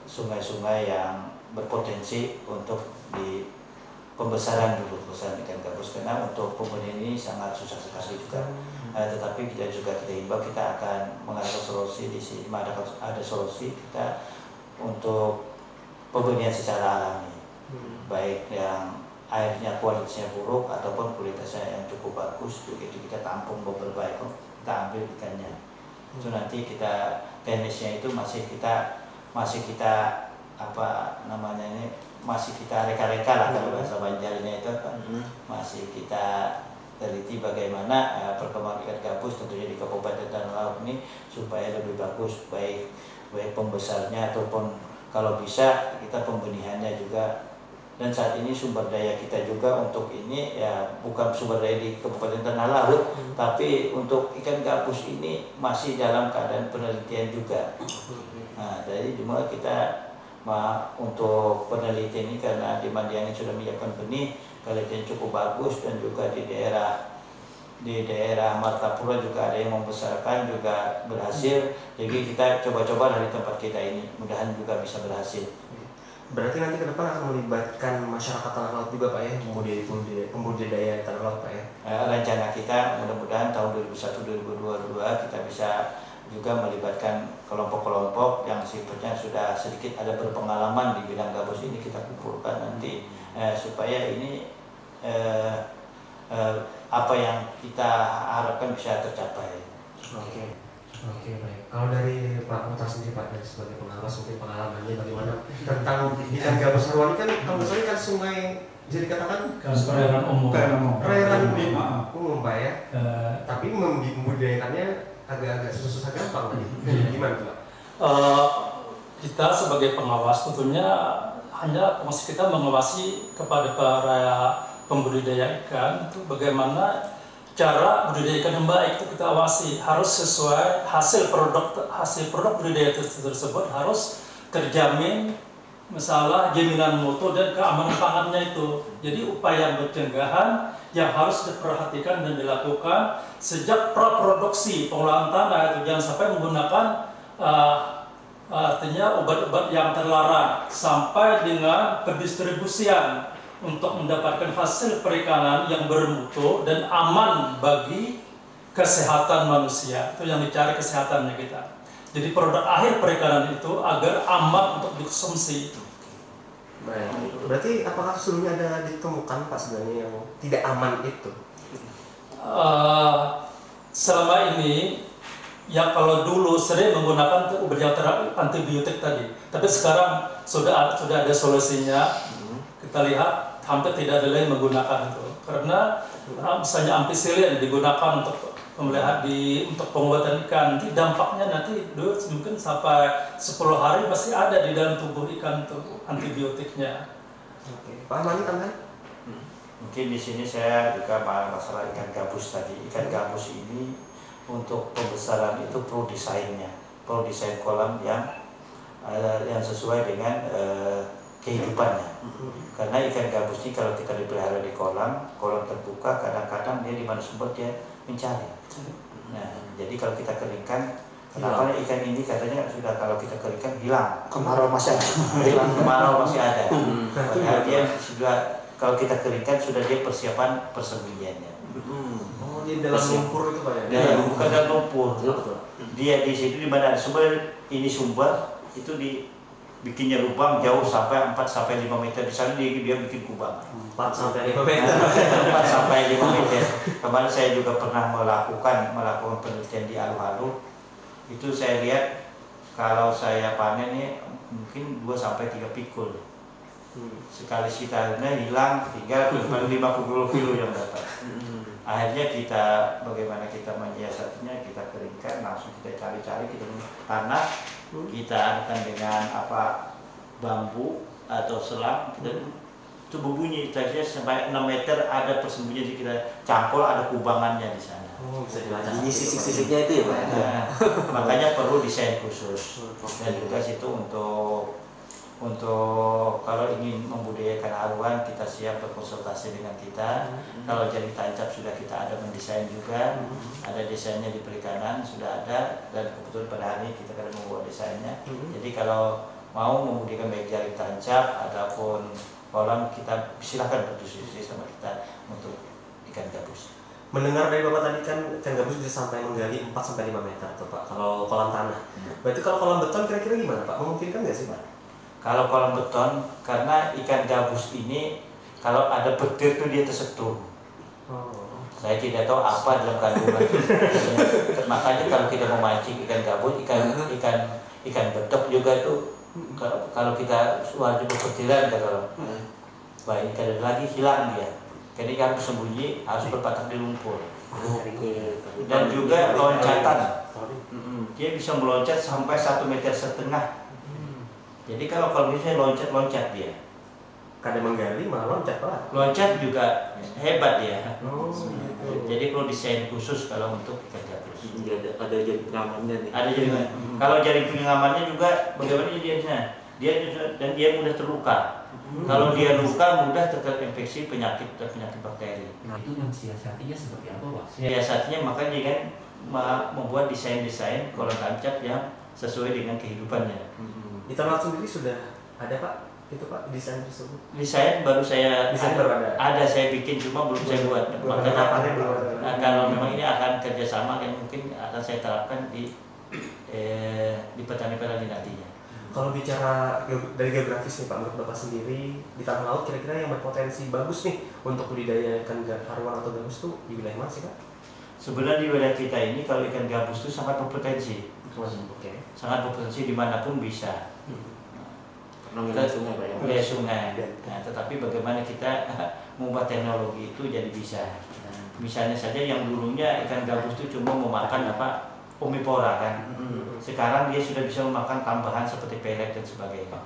sungai-sungai yang berpotensi untuk di pembesaran ikan gabus, karena untuk pembudidayaan ini sangat susah sekali juga. Tetapi kita himbau kita akan mengarahkan solusi di sini. Ada solusi kita untuk pembudidayaan secara alami, baik yang airnya kualitasnya buruk ataupun kualitasnya yang cukup bagus, begitu kita tampung beberapa ekor, kita ambil ikannya. Itu nanti kita teknisnya itu masih kita masih kita reka-reka lah kalau bahasa Banjarnya itu masih kita teliti bagaimana perkembangan ikan gabus tentunya di Kabupaten Tanah Laut ini supaya lebih bagus, baik pembesarnya ataupun kalau bisa kita pembenihannya juga. Dan saat ini sumber daya kita juga untuk ini ya bukan sumber daya di Kabupaten Tanah Laut, tapi untuk ikan gabus ini masih dalam keadaan penelitian juga. Nah, jadi cuma kita untuk penelitian ini karena di Mandiangin sudah menyiapkan benih, kualitasnya cukup bagus, dan juga di daerah Martapura juga ada yang membesarkan juga berhasil. Jadi kita coba-coba dari tempat kita ini, mudahan juga bisa berhasil. Berarti nanti ke depan akan melibatkan masyarakat tanah laut juga Pak ya, pembudidaya tanah laut Pak ya? Rencana kita mudah-mudahan tahun 2021-2022 kita bisa juga melibatkan kelompok-kelompok yang sifatnya sudah sedikit ada berpengalaman di bidang gabus ini, kita kumpulkan nanti supaya ini apa yang kita harapkan bisa tercapai. Oke, baik. Kalau dari Pak Mutar sendiri Pak, dari sebagai pengawas mungkin pengalamannya bagaimana tentang ikan gabus haruan kan kalau misalnya kan sungai bisa dikatakan perairan umum. Perairan umum Pak ya. Tapi membudidayakannya agak susah gampang tadi. Gimana Pak? Kita sebagai pengawas tentunya hanya fungsi kita mengawasi kepada para pembudidaya ikan itu bagaimana cara budidaya ikan yang baik itu kita awasi, harus sesuai hasil produk budidaya tersebut harus terjamin masalah jaminan mutu dan keamanan pangannya itu. Jadi upaya pencegahan yang harus diperhatikan dan dilakukan sejak praproduksi pengolahan tanah itu, jangan sampai menggunakan artinya obat-obat yang terlarang sampai dengan pendistribusian untuk mendapatkan hasil perikanan yang bermutu dan aman bagi kesehatan manusia. Itu yang dicari, kesehatannya kita. Jadi produk akhir perikanan itu agar aman untuk dikonsumsi. Baik. Berarti apakah sebelumnya ada ditemukan Pak sebenarnya yang tidak aman itu? Selama ini ya kalau dulu sering menggunakan obat yang antibiotik tadi, tapi sekarang sudah ada solusinya. Kita lihat hampir tidak ada lagi menggunakan itu, karena misalnya ampicillin digunakan untuk untuk pengobatan ikan, nanti dampaknya nanti mungkin sampai 10 hari masih ada di dalam tubuh ikan itu antibiotiknya. Oke. Pak Mani tambahan? Mungkin di sini saya juga masalah ikan gabus tadi. Ikan gabus ini untuk pembesaran itu perlu desain kolam yang sesuai dengan kehidupannya. Karena ikan gabus ini kalau kita dipelihara di kolam terbuka, kadang-kadang dia di mana sumber dia mencari. Nah, jadi kalau kita keringkan, kenapa ikan ini katanya sudah kalau kita keringkan hilang, kemarau masih ada, Padahal dia sudah kalau kita keringkan sudah dia persiapan persembunyiannya. Oh, dia dalam lumpur itu Pak ya? Bukan dalam lumpur. Dia di situ di mana sumber itu bikinnya lubang jauh sampai 4-5 meter. Di sana dia bikin kubang 4-5 meter. 4-5 meter. Kemarin saya juga pernah melakukan penelitian di Alu-Alu. Itu saya lihat kalau saya panen ini mungkin 2-3 pikul. Sekali sitarnya hilang, tinggal 50 kilo yang dapat. Akhirnya bagaimana kita menyiasatinya, kita keringkan, langsung kita cari-cari, kita tanah, kita akan dengan bambu atau selang, dan itu berbunyi, tadinya sampai 6 meter ada persembunyian, kita campur, ada kubangannya di sana. Bisa dilacak. Ini sisik-sisiknya itu ya Pak? Nah, makanya perlu desain khusus. Dan juga situ untuk kalau ingin membudidayakan haruan, kita siap berkonsultasi dengan kita. Kalau jaring tancap sudah kita ada mendesain juga, ada desainnya di perikanan sudah ada, dan kebetulan pada hari ini kita akan membuat desainnya. Jadi kalau mau membudidayakan baik jaring tancap ataupun kolam, kita silakan berdiskusi sama kita untuk ikan gabus. Mendengar dari Bapak tadi kan ikan gabus bisa sampai menggali 4-5 meter tuh Pak, kalau kolam tanah. Berarti kalau kolam beton kira-kira gimana Pak? Memungkinkan nggak sih Pak? Kalau kolam beton, karena ikan gabus ini kalau ada petir tuh dia tersetrum. Saya tidak tahu apa dalam kandungan. Makanya kalau kita memancing ikan gabus, ikan betok juga tuh, kalau kita wajib berpetiran kalau baik ikan lagi hilang dia. Jadi ikan bersembunyi harus berpatak di lumpur. Dan juga loncatan, dia bisa meloncat sampai 1,5 meter. Jadi kalau misalnya loncat dia. Kadang menggali malah loncat Pak. Loncat juga hebat dia. Gitu. Jadi perlu desain khusus kalau untuk ikan gabus. Ada jaring pengamannya nih. Ada jaringan. Kalau jaring pengamannya juga bagaimana jadinya? Dia mudah terluka. Kalau dia luka mudah terinfeksi penyakit bakteri. Nah itu mensiasatinya seperti apa Pak? Siasatnya makanya kan membuat desain kolam tancap yang sesuai dengan kehidupannya. Di Tanah sendiri sudah ada Pak? Itu Pak desain tersebut? Desain baru ada. Ada saya bikin, cuma belum saya buat. Makanya kalau memang ini akan kerjasama yang mungkin akan saya terapkan di petani-petani nantinya. Kalau bicara dari geografis nih Pak, menurut Bapak sendiri di Tanah Laut kira-kira yang berpotensi bagus nih untuk budidaya ikan haruan atau gabus tuh di wilayah mana sih Pak? Sebenarnya di wilayah kita ini kalau ikan gabus itu sangat berpotensi, Oke. sangat berpotensi dimanapun bisa. Karena wilayah sungai Pak ya. Wilayah sungai. Nah, tetapi bagaimana kita membuat teknologi itu jadi bisa. Misalnya saja yang dulunya ikan gabus itu cuma memakan omipora kan. Sekarang dia sudah bisa memakan tambahan seperti pelet dan sebagainya.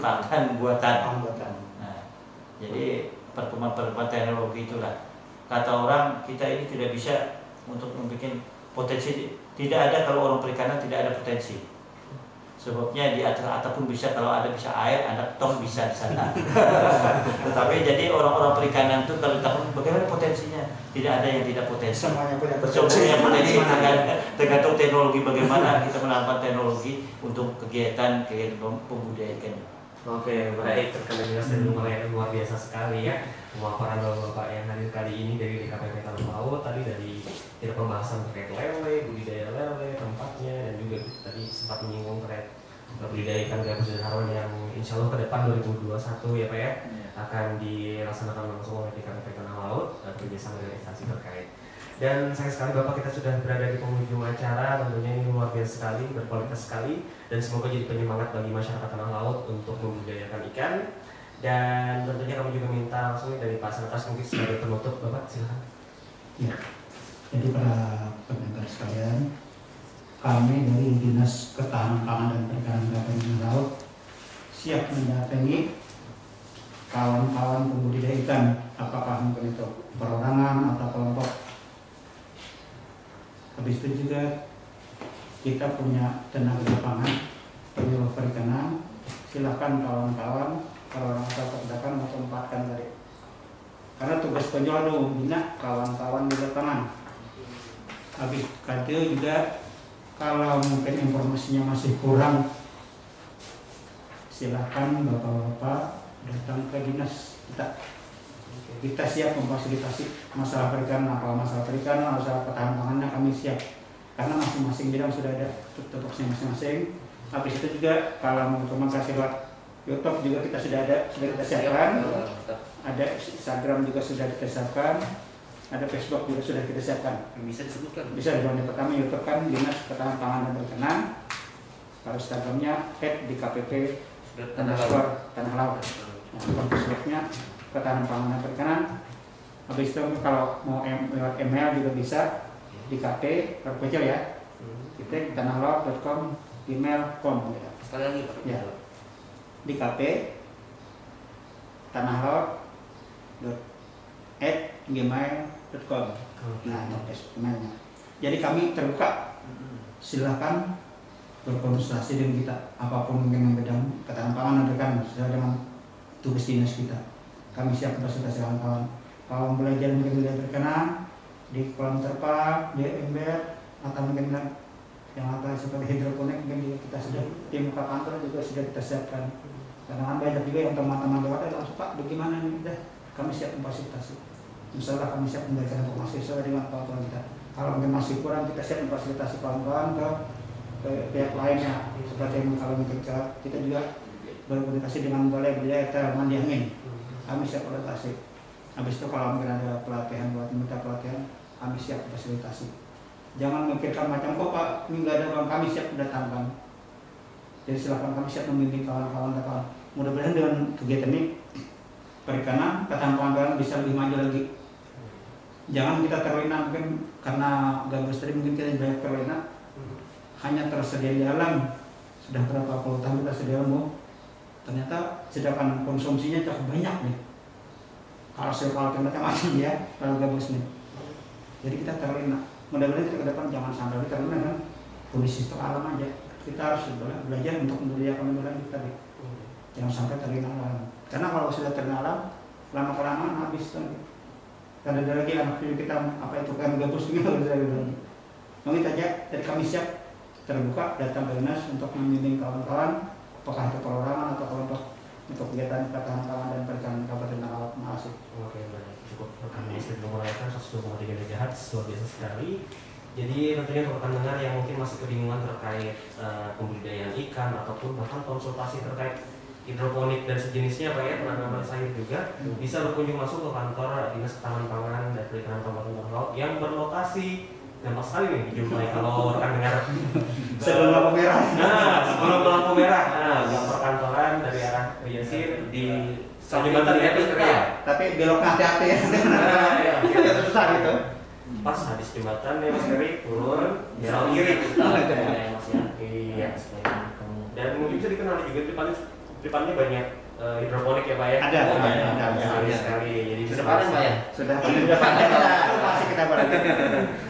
Bahkan buatan. Nah, jadi perkembangan teknologi itulah. Kata orang kita ini tidak bisa untuk membuat potensi. Tidak ada kalau orang perikanan tidak ada potensi. Sebabnya di atas atap pun bisa, kalau ada bisa air, ada tong bisa di sana. Tetapi jadi orang-orang perikanan itu kalau tahu bagaimana potensinya, tidak ada yang tidak potensi. Semuanya punya Semuanya potensi, tergantung teknologi bagaimana kita melakukan teknologi untuk kegiatan pembudidayaan ikan. Oke, baik, rekan jelas dan luar biasa sekali ya pemaparan Bapak yang hadir kali ini dari DKPP Tanah Laut, tadi dari pembahasan terkait lele, budidaya lele, tempatnya, dan juga tadi sempat menyinggung terkait budidaya ikan gabus dan harwan yang insya Allah ke depan 2021 ya Pak ya akan dilaksanakan langsung oleh DKPP Tanah Laut dan kerjasama dengan instansi terkait. Dan sayang sekali Bapak kita sudah berada di penghujung acara, tentunya ini luar biasa sekali, berkualitas sekali, dan semoga jadi penyemangat bagi masyarakat Tanah Laut untuk membudidayakan ikan. Dan tentunya kami juga minta langsung dari Pak Sekretaris mungkin sebagai penutup, Bapak silakan. Ya, jadi para pendengar sekalian, kami dari Dinas Ketahanan Pangan dan Perikanan Kabupaten Laut siap mendatangi kawan-kawan pembudidaya ikan, apakah mungkin itu perorangan atau kelompok. Habis itu juga kita punya tenaga lapangan penyuluh perikanan. Silakan kawan-kawan perorangan atau pedagang tempatkan tadi. Karena tugas penyuluh membina kawan-kawan di lapangan. Habis itu juga kalau mungkin informasinya masih kurang, silakan bapak-bapak datang ke dinas kita. Kita siap memfasilitasi masalah perikanan, apa masalah perikanan, masalah ketahanan pangannya kami siap. Karena masing-masing bidang sudah ada tupoksinya masing-masing. Habis itu juga kalau mau kasih lewat YouTube juga kita sudah kita siapkan. Ada Instagram juga sudah kita siapkan. Ada Facebook juga sudah kita siapkan. Bisa disebutkan. Bisa di pertama YouTube kan Dinas Ketahanan Pangan dan Perikanan. Kalau Instagramnya @dkpp Tanah Laut. Nah, Facebooknya Ketahanan Pangan dan Perikanan. Habis itu kalau mau lewat email juga bisa di KT terkecil ya. Kita tanahLaut.com email.com ya. Sekali lagi Pak. Ya. Di KP tanahLaut.gmail.com. Nah, itu emailnya. Jadi kami terbuka. Silakan berkonsultasi dengan kita apapun yang bidang ketahanan pangan dan perikanan sesuai dengan tugas dinas kita. Kami siap konsultasi kawan-kawan. Kalau belajar mungkin belajar perikanan di kolam terpal, di ember, atau mungkin yang apa seperti hidroponik mungkin kita sudah di muka kantor juga sudah kita siapkan. Karena banyak juga yang teman-teman lewat langsung Pak, bagaimana ini udah kami siap memfasilitasi. Insyaallah kami siap memberikan informasi sesuai dengan kawan-kawan kita. Kalau mungkin masih kurang kita siap memfasilitasi kawan-kawan ke pihak lainnya seperti yang kalau mungkin kita juga berkomunikasi dengan balai budidaya tanaman angin. Kami siap fasilitasi. Habis itu kalau mungkin ada pelatihan buat minta pelatihan, kami siap fasilitasi. Jangan memikirkan macam kok Pak, ini nggak ada uang, kami siap datangkan. Jadi silakan kami siap membimbing kawan-kawan datang. Mudah-mudahan dengan kegiatan ini perikanan, ketahanan pangan bisa lebih maju lagi. Jangan kita terlena mungkin karena gabus tadi mungkin kita banyak terlena. Hanya tersedia di alam sudah berapa puluh tahun kita sedia umum. Ternyata sedangkan konsumsinya cukup banyak nih. Kalau macam-macam ya kalau gabus nih. Jadi kita terlena. Mudah-mudahan kita ke depan jangan sampai terlena kan kondisi itu alam aja. Kita harus belajar untuk membudidayakan lagi tadi. Jangan sampai terlena alam. Karena kalau sudah terlena alam, lama-kelamaan habis kan. Karena ada lagi anak kita apa itu kan gabus ini harus lagi. Mungkin saja dari kami siap terbuka datang ke dinas untuk membimbing kawan-kawan apakah itu perorangan atau kelompok untuk kegiatan ketahanan pangan dan perikanan Kabupaten Tanah Laut. Makasih. Oke, baik, cukup rekan istri menguraikan 1,3 MHz luar biasa sekali. Jadi tentunya untuk rekan dengar yang mungkin masih kebingungan terkait pembudidayaan ikan ataupun bahkan konsultasi terkait hidroponik dan sejenisnya Pak ya, penanaman sayur juga, bisa berkunjung masuk ke kantor Dinas Ketahanan Pangan dan Perikanan Kabupaten Laut yang berlokasi gampang sekali nih dijumpai kalau rekan dengar sebelum lampu merah. Nah, sebelum lampu merah, yang perkantoran dari arah Yasir di jembatan ya, Tapi beloknya hati-hati ya. Nah, ya, Susah gitu. pas habis jembatan ya Mas Ferry turun belok kiri. Iya. Dan mungkin bisa dikenali juga depannya banyak hidroponik ya Pak ya. Ada. Sekali. Jadi Sudah panen Pak ya? Sudah panen. Masih kita panen.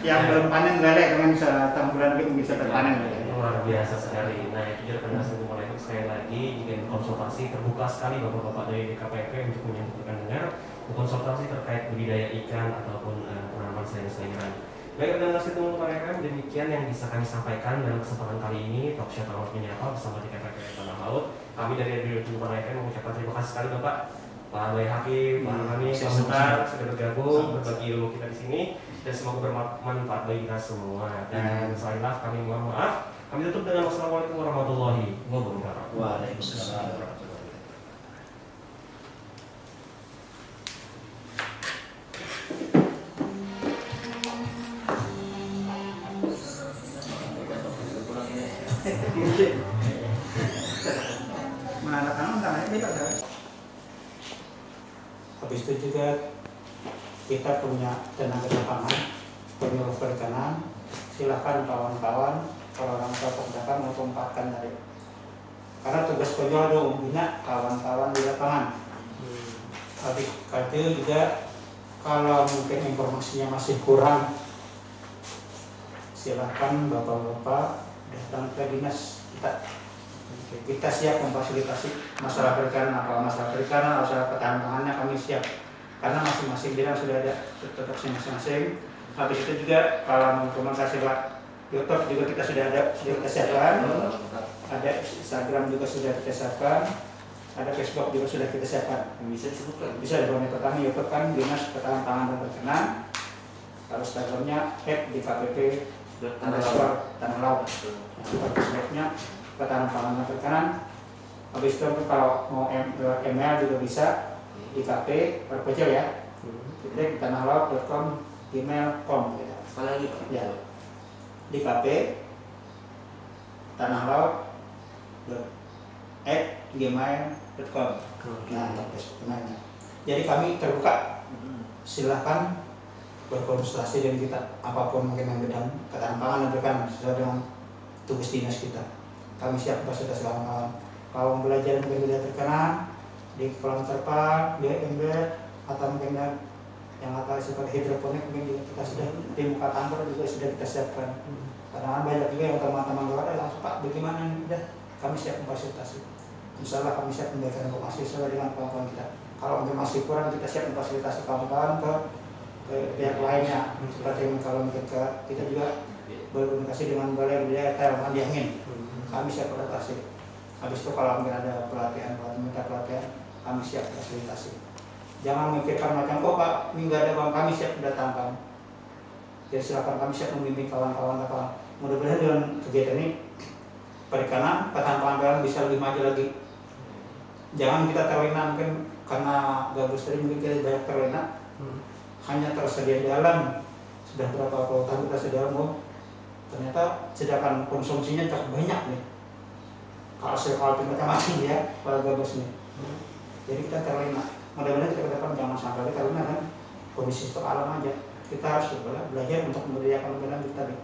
Yang belum panen nggak ada, kemarin bisa tahun bulan lagi bisa terpanen. Luar biasa sekali. Nah itu juga rekan Assalamualaikum sekali lagi jika konsultasi terbuka sekali bapak-bapak dari DKPP untuk menyambut rekan dengar konsultasi terkait budidaya ikan ataupun penanaman sayur-sayuran. Baik rekan Assalamualaikum, demikian yang bisa kami sampaikan dalam kesempatan kali ini Talk Show Tanah Menyapa bersama DKPP Tanah Laut. Kami dari Radio Assalamualaikum mengucapkan terima kasih sekali Bapak Pak Bayi Hakim, Pak Rani, Pak Mutar sudah bergabung berbagi ilmu kita di sini dan semoga bermanfaat bagi kita semua. Dan selain kami mohon maaf. Kami tutup dengan wassalamualaikum warahmatullahi wabarakatuh. Waalaikumsalam warahmatullahi wabarakatuh. Habis itu juga kita punya tenaga lapangan penyuluh perikanan. Silakan kawan-kawan kalau orang tua pedagang mau tempatkan dari, karena tugas penjual itu membina kawan-kawan di lapangan. Habis itu juga kalau mungkin informasinya masih kurang, silakan bapak-bapak datang ke dinas kita. Kita siap memfasilitasi masalah perikanan, apa masalah perikanan, masalah ketahanan pangannya kami siap. Karena masing-masing bidang sudah ada tugasnya masing-masing. Habis itu juga kalau mau komunikasi lewat YouTube juga kita sudah kita siapkan. Ada Instagram juga sudah kita siapkan. Ada Facebook juga sudah kita siapkan. Bisa disebutkan? Bisa di pertama YouTube kan Dinas Ketahanan Pangan dan Perikanan. Kalau Instagramnya @dkpp Tanah Laut. Facebooknya Ketahanan Pangan dan Perikanan. Habis itu kalau mau email juga bisa DKP perpecil ya. Jadi tanahLaut.com gmail.com gitu. Sekali lagi Pak. Ya. DKP tanahLaut@gmail.com. Nah, sebenarnya. Jadi kami terbuka. Silahkan berkonsultasi dengan kita apapun mungkin yang bidang ketahanan pangan dan perikanan sesuai dengan tugas dinas kita. Kami siap fasilitas kawan-kawan. Kalau belajar mungkin belajar perikanan di kolam terpal, di ember, atau mungkin yang seperti hidroponik mungkin kita sudah di muka kantor juga sudah kita siapkan. Karena banyak juga yang teman-teman luar langsung Pak bagaimana ini udah kami siap memfasilitasi. Insya Allah kami siap memberikan informasi sesuai dengan kawan-kawan kita. Kalau mungkin masih kurang kita siap memfasilitasi kawan-kawan ke pihak lainnya. Seperti kalau mungkin kita juga berkomunikasi dengan balai budaya Thailand Diangin. Kami siap adaptasi. Habis itu kalau mungkin ada minta pelatihan, kami siap fasilitasi. Jangan memikirkan macam kok Pak, ini nggak ada uang, kami siap datangkan. Jadi silakan kami siap membimbing kawan-kawan. Mudah-mudahan dengan kegiatan ini perikanan, ketahanan pangan bisa lebih maju lagi. Jangan kita terlena mungkin karena gabus tadi mungkin kita banyak terlena. Hanya tersedia di alam sudah berapa puluh tahun kita sedia ternyata sedangkan konsumsinya cukup banyak nih. Kalau macam-macam ya para gabus nih. Jadi kita terlena. Mudah-mudahan kita ke depan jangan sampai terlena kan kondisi stok alam aja. Kita harus belajar untuk memberdayakan kita tadi.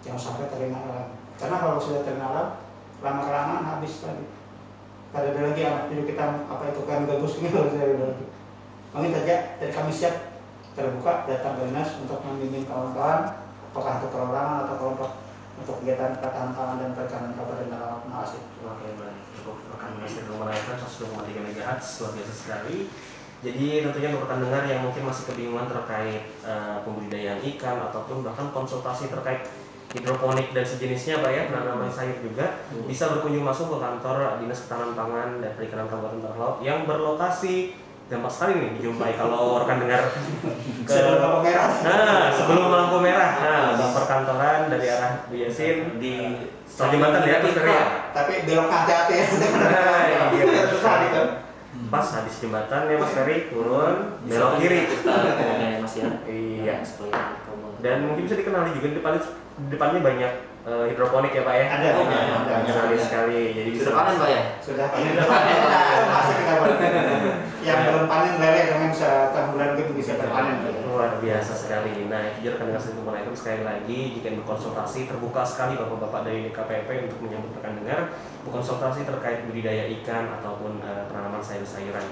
Jangan sampai terlena alam. Karena kalau sudah terlena alam, lama-kelamaan habis tadi. Tidak ada lagi anak hidup kita apa itu kan gabus ini harus ada lagi. Mungkin saja dari kami siap terbuka datang ke dinas untuk membimbing kawan-kawan, apakah itu perorangan atau kelompok untuk kegiatan ketahanan pangan dan perikanan Kabupaten Tanah Laut. Terima kasih. Oke, baik. Untuk rekan Ministri Kementerian 1,3 MHz luar biasa sekali. Jadi tentunya untuk rekan dengar yang mungkin masih kebingungan terkait pembudidayaan ikan ataupun bahkan konsultasi terkait hidroponik dan sejenisnya Pak ya, penanaman sayur juga bisa berkunjung masuk ke kantor Dinas Ketahanan Pangan dan Perikanan Kabupaten Tanah Laut yang berlokasi gampang sekali nih dijumpai kalau rekan dengar ke Sebelum lampu merah. nah sebelum lampu merah, nah perkantoran dari arah Bu Yasin di Kalimantan ya Mas Ferry ya. Tapi belok hati-hati ya. Nah, iya. Susah gitu. Pas habis jembatan ya Mas Ferry turun belok kiri. Mas ya. Iya. Dan mungkin bisa dikenali juga depannya banyak hidroponik ya Pak ya. Ada. Sekali. Jadi bisa Sudah panen Pak ya? Sudah panen. Masih kita yang belum panen lele dengan setahun bulan gitu bisa terpanen. Luar biasa sekali. Nah, itu rekan dengar Sentuh Item sekali lagi jika berkonsultasi terbuka sekali Bapak-bapak dari DKPP untuk menyambut rekan dengar berkonsultasi terkait budidaya ikan ataupun penanaman sayur-sayuran.